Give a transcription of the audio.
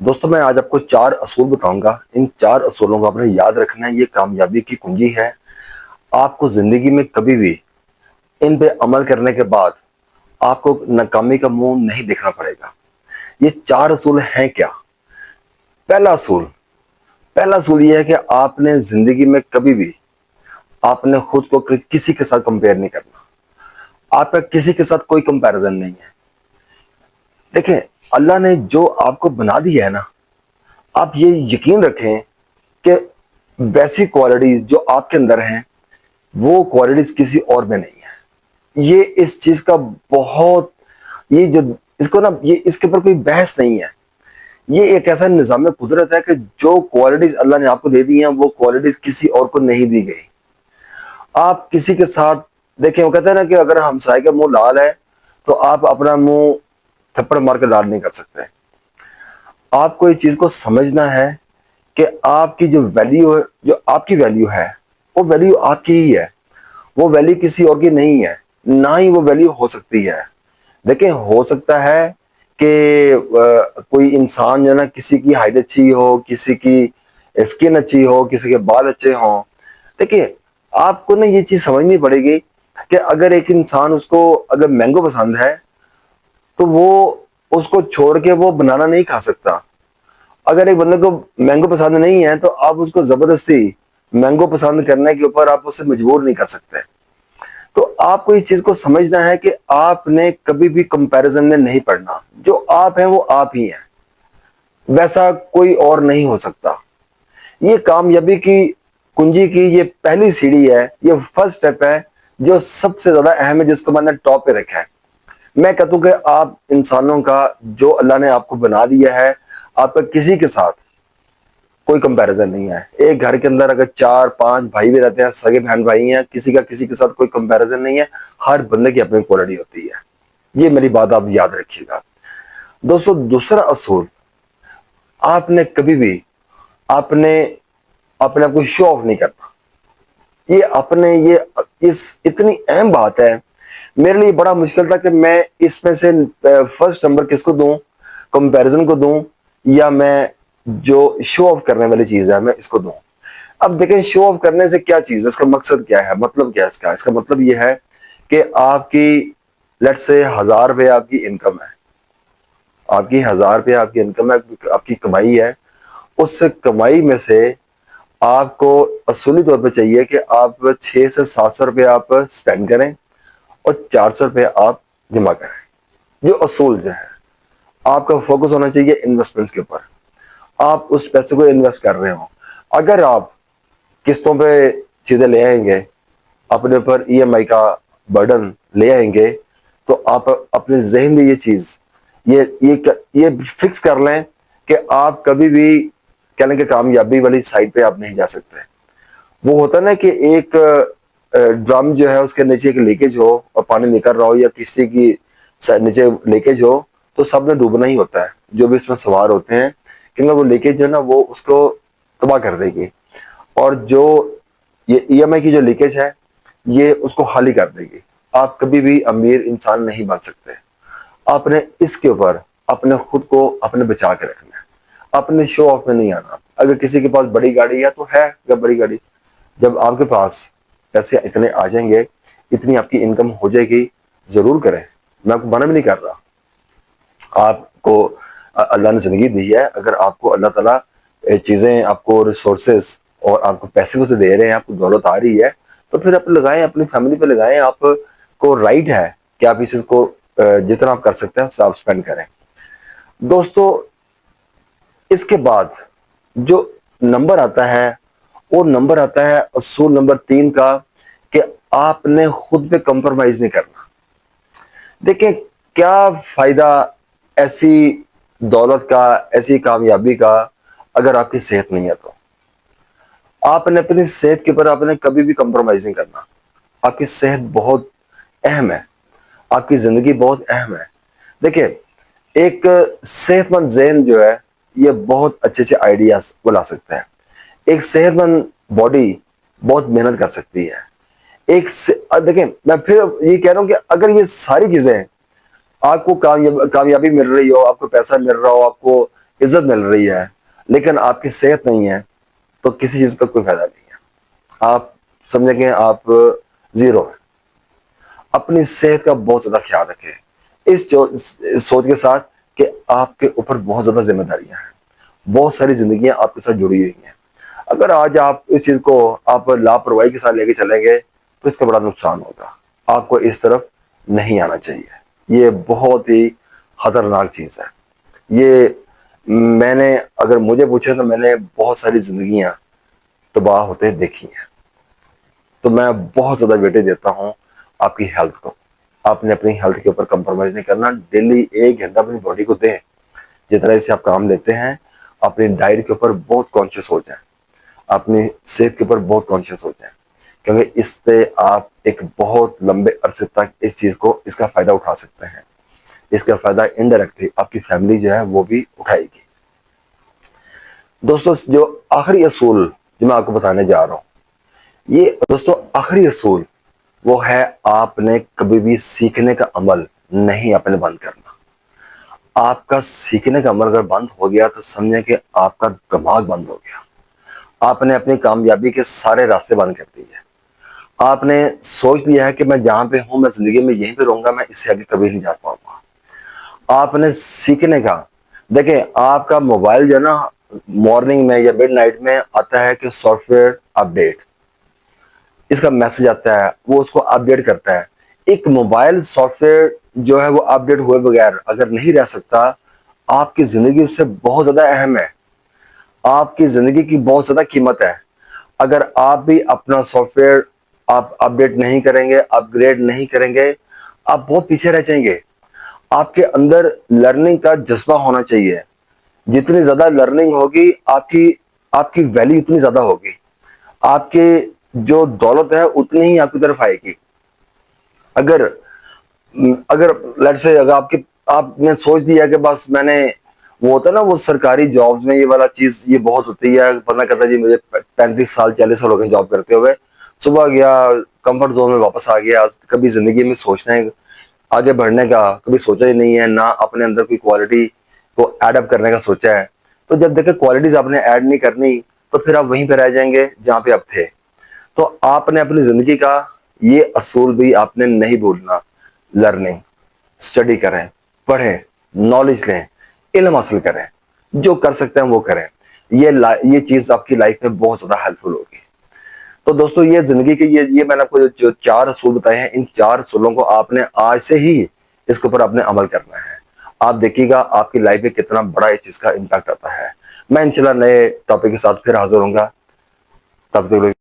दोस्तों मैं आज आपको 4 असूल बताऊंगा। इन 4 असूलों को आपने याद रखना है। ये कामयाबी की कुंजी है। आपको जिंदगी में कभी भी इन पे अमल करने के बाद आपको नाकामी का मुंह नहीं देखना पड़ेगा। ये 4 असूल हैं क्या? पहला असूल पहला असूल ये है कि आपने जिंदगी में कभी भी आपने खुद को किसी के साथ कंपेयर नहीं करना। आपका किसी के साथ कोई कंपैरिजन नहीं है। देखिए, अल्लाह ने जो आपको बना दिया है ना, आप ये यकीन रखें कि वैसी क्वालिटीज जो आपके अंदर हैं वो क्वालिटीज किसी और में नहीं है। ये इस चीज का बहुत, ये जो इसको ना, ये इसके ऊपर कोई बहस नहीं है। ये एक ऐसा निजाम कुदरत है कि जो क्वालिटीज अल्लाह ने आपको दे दी हैं वो क्वालिटीज किसी और को नहीं दी गई। आप किसी के साथ देखें, वो कहते हैं ना कि अगर हमसाये का मुंह लाल है तो आप अपना मुंह थप्पड़ मार के लाल नहीं कर सकते। आपको ये चीज को समझना है कि आपकी जो वैल्यू है, जो आपकी वैल्यू है, वो वैल्यू आपकी ही है। वो वैल्यू किसी और की नहीं है, ना ही वो वैल्यू हो सकती है। देखें, हो सकता है कि कोई इंसान जो है ना, किसी की हाइट अच्छी हो, किसी की स्किन अच्छी हो, किसी के बाल अच्छे हों। देखिए, आपको ना ये चीज समझनी पड़ेगी कि अगर एक इंसान, उसको अगर मैंगो पसंद है तो वो उसको छोड़ के वो बनाना नहीं खा सकता। अगर एक बंदे को मैंगो पसंद नहीं है तो आप उसको जबरदस्ती मैंगो पसंद करने के ऊपर आप उसे मजबूर नहीं कर सकते। तो आपको इस चीज को समझना है कि आपने कभी भी कंपैरिजन में नहीं पड़ना। जो आप हैं वो आप ही हैं, वैसा कोई और नहीं हो सकता। ये कामयाबी की कुंजी की ये पहली सीढ़ी है, ये फर्स्ट स्टेप है जो सबसे ज्यादा अहम है, जिसको मैंने टॉप पे रखा है। मैं कहता हूं कि आप इंसानों का, जो अल्लाह ने आपको बना दिया है, आपका किसी के साथ कोई कंपैरिजन नहीं है। एक घर के अंदर अगर 4-5 भाई भी रहते हैं, सगे बहन भाई हैं, किसी का किसी के साथ कोई कंपैरिजन नहीं है। हर बंदे की अपनी क्वालिटी होती है। ये मेरी बात आप याद रखिएगा। दोस्तों, दूसरा असूल, आपने कभी भी आपने अपने आप को शो ऑफ नहीं करना। ये अपने ये इस इतनी अहम बात है। मेरे लिए बड़ा मुश्किल था कि मैं इसमें से फर्स्ट नंबर किसको दूं, कंपैरिजन को दूं, या मैं जो शो ऑफ करने वाली चीज है मैं इसको दूं। अब देखें, शो ऑफ करने से क्या चीज है, इसका मकसद क्या है, मतलब क्या है इसका? इसका मतलब ये है कि आपकी, लेट्स से 1000 रुपये आपकी इनकम है, आपकी 1000 रुपये आपकी इनकम है, आपकी कमाई है। उस कमाई में से आपको असूली तौर पे चाहिए कि आप 600 से 700 रुपये आप स्पेंड करें और 400 रुपये आप जमा करें। जो असूल जो है, आपका फोकस होना चाहिए इन्वेस्टमेंट्स के ऊपर। आप उस पैसे को इन्वेस्ट कर रहे हो। अगर आप किस्तों पे चीजें ले आएंगे, अपने ऊपर ईएमआई का बर्डन ले आएंगे, तो आप अपने जहन में ये चीज, ये फिक्स कर लें कि आप कभी भी कहने के कामयाबी वाली साइड पे आप नहीं जा सकते। वो होता ना कि एक ड्रम जो है उसके नीचे एक लीकेज हो और पानी निकल रहा हो, या किसी की नीचे लीकेज हो, तो सब ने डूबना ही होता है, जो भी इसमें सवार होते हैं, क्योंकि वो लीकेज जो है ना वो उसको तबाह कर देगी। और जो ये ईएमआई की जो लीकेज है ये उसको खाली कर देगी। आप कभी भी अमीर इंसान नहीं बन सकते। आपने इसके ऊपर अपने खुद को अपने बचा के रखना है, अपने शो ऑफ में नहीं आना। अगर किसी के पास बड़ी गाड़ी है तो है, अगर बड़ी गाड़ी, जब आपके पास पैसे इतने आ जाएंगे, इतनी आपकी इनकम हो जाएगी, जरूर करें। मैं आपको मना भी नहीं कर रहा। आपको अल्लाह ने जिंदगी दी है, अगर आपको अल्लाह ताला चीजें, आपको रिसोर्सेस और आपको पैसे से दे रहे हैं, आपको दौलत आ रही है, तो फिर आप लगाएं, अपनी फैमिली पे लगाएं। आपको राइट है कि आप इस चीज को जितना आप कर सकते हैं उससे आप स्पेंड करें। दोस्तों, इसके बाद जो नंबर आता है वो नंबर आता है असूल नंबर 3 का, कि आपने खुद पे कंप्रोमाइज नहीं करना। देखिए, क्या फायदा ऐसी दौलत का, ऐसी कामयाबी का, अगर आपकी सेहत नहीं है तो? आपने अपनी सेहत के ऊपर आपने कभी भी कंप्रोमाइज नहीं करना। आपकी सेहत बहुत अहम है, आपकी जिंदगी बहुत अहम है। देखिए, एक सेहतमंद ज़हन जो है ये बहुत अच्छे अच्छे आइडियाज वो ला सकता है। एक सेहतमंद बॉडी बहुत मेहनत कर सकती है। देखिए, मैं फिर ये कह रहा हूं कि अगर ये सारी चीजें, आपको कामयाबी मिल रही हो, आपको पैसा मिल रहा हो, आपको عزت مل رہی ہے لیکن آپ کی صحت نہیں ہے تو کسی چیز کا کوئی فائدہ نہیں ہے. آپ سمجھیں کہ آپ زیرو ہیں. اپنی صحت کا بہت زیادہ خیال رکھیں اس سوچ کے ساتھ کہ آپ کے اوپر بہت زیادہ ذمہ داریاں ہیں, بہت ساری زندگیاں آپ کے ساتھ جڑی ہوئی ہیں. اگر آج آپ اس چیز کو آپ لاپرواہی کے ساتھ لے کے چلیں گے تو اس کا بڑا نقصان ہوگا. آپ کو اس طرف نہیں آنا چاہیے. یہ بہت ہی خطرناک چیز ہے. یہ میں نے اگر مجھے پوچھے تو میں نے بہت ساری زندگیاں تباہ ہوتے دیکھی ہیں. تو میں بہت زیادہ ویٹیج دیتا ہوں آپ کی ہیلتھ کو. آپ نے اپنی ہیلتھ کے اوپر کمپرومائز نہیں کرنا. ڈیلی 1 گھنٹہ اپنی باڈی کو دیں. جتنا سے آپ کام لیتے ہیں اپنی ڈائٹ کے اوپر بہت کانشیس ہو جائیں, اپنی صحت کے اوپر بہت کانشیس ہو جائیں, کیونکہ اس سے آپ ایک بہت لمبے عرصے تک اس چیز کو اس کا فائدہ اٹھا سکتے ہیں. اس کا فائدہ انڈائریکٹلی آپ کی فیملی جو ہے وہ بھی اٹھائے گی. دوستو جو آخری اصول جو میں آپ کو بتانے جا رہا ہوں, یہ دوستو آخری اصول وہ ہے آپ نے کبھی بھی سیکھنے کا عمل نہیں اپنے بند کرنا. آپ کا سیکھنے کا عمل اگر بند ہو گیا تو سمجھیں کہ آپ کا دماغ بند ہو گیا. آپ نے اپنی کامیابی کے سارے راستے بند کر دیے. آپ نے سوچ لیا ہے کہ میں جہاں پہ ہوں میں زندگی میں یہیں پہ رہوں گا, میں اس سے آگے کبھی نہیں جا پاؤں گا. آپ نے سیکھنے کا, دیکھیں آپ کا موبائل جو ہے نا مارننگ میں یا مڈ نائٹ میں آتا ہے کہ سافٹ ویئر اپڈیٹ, اس کا میسج آتا ہے, وہ اس کو اپڈیٹ کرتا ہے. ایک موبائل سافٹ ویئر جو ہے وہ اپڈیٹ ہوئے بغیر اگر نہیں رہ سکتا, آپ کی زندگی اس سے بہت زیادہ اہم ہے. آپ کی زندگی کی بہت زیادہ قیمت ہے. اگر آپ بھی اپنا سافٹ ویئر آپ اپڈیٹ نہیں کریں گے, اپ گریڈ نہیں کریں گے, آپ بہت پیچھے رہ جائیں گے. آپ کے اندر لرننگ کا جذبہ ہونا چاہیے. جتنی زیادہ لرننگ ہوگی آپ کی ویلیو اتنی زیادہ ہوگی. آپ کے جو دولت ہے اتنی ہی آپ کی طرف آئے گی. اگر لیٹس سے اگر آپ نے سوچ دیا کہ بس میں نے, وہ ہوتا ہے نا وہ سرکاری جابز میں یہ والا چیز یہ بہت ہوتی ہے, پتہ کہتا ہے جی مجھے 35 سال 40 سال ہو گئے جاب کرتے ہوئے, صبح گیا کمفرٹ زون میں واپس آ گیا, کبھی زندگی میں سوچنا ہے آگے بڑھنے کا کبھی سوچا ہی نہیں ہے, نہ اپنے اندر کوئی کوالٹی کو ایڈ اپ کرنے کا سوچا ہے. تو جب دیکھیں کوالٹیز آپ نے ایڈ نہیں کرنی تو پھر آپ وہیں پہ رہ جائیں گے جہاں پہ آپ تھے. تو آپ نے اپنی زندگی کا یہ اصول بھی آپ نے نہیں بھولنا. لرننگ, اسٹڈی کریں, پڑھیں, نالج لیں, علم حاصل کریں, جو کر سکتے ہیں وہ کریں. یہ چیز آپ کی لائف میں بہت زیادہ ہیلپ فل ہوگی. تو دوستو یہ زندگی کے یہ میں نے آپ کو جو 4 اصول بتائے ہیں, ان 4 اصولوں کو آپ نے آج سے ہی اس کے اوپر آپ نے عمل کرنا ہے. آپ دیکھیے گا آپ کی لائف میں کتنا بڑا اس چیز کا امپیکٹ آتا ہے. میں انشاءاللہ نئے ٹاپک کے ساتھ پھر حاضر ہوں گا. تب تک